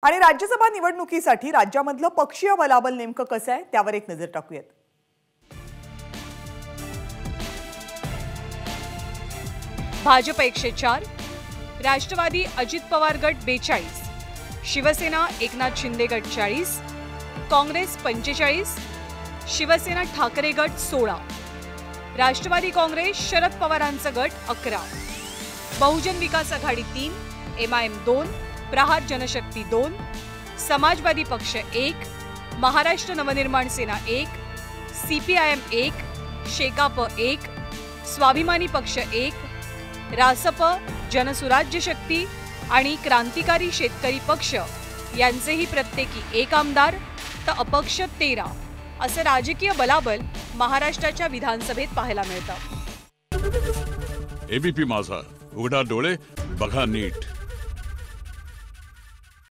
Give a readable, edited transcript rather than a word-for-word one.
आणि राज्यसभा निवडणुकीसाठी राज्यामधलं पक्षीय बलाबल नेमकं कसं आहे त्यावर एक नजर टाकूयात। भाजप 104, राष्ट्रवादी अजित पवार गट 42, शिवसेना एकनाथ शिंदे गट 40, काँग्रेस 45, शिवसेना ठाकरे गट 16, राष्ट्रवादी काँग्रेस शरद पवारांचा गट 11, बहुजन विकास आघाडी 3, MIM 2, प्रहार जनशक्ती 2, समाजवादी पक्ष 1, महाराष्ट्र नवनिर्माण सेना 1, CPIM 1, शेकाप 1, स्वाभिमानी पक्ष 1, रासप, जनसुराज्य शक्ती आणि क्रांतिकारी शेतकरी पक्ष यांचेही प्रत्येकी 1 आमदार तर अपक्ष 13 असं राजकीय बलाबल महाराष्ट्राच्या विधानसभेत पाहायला मिळतं। ABP माझा, उघडा डोळे बघा नीट।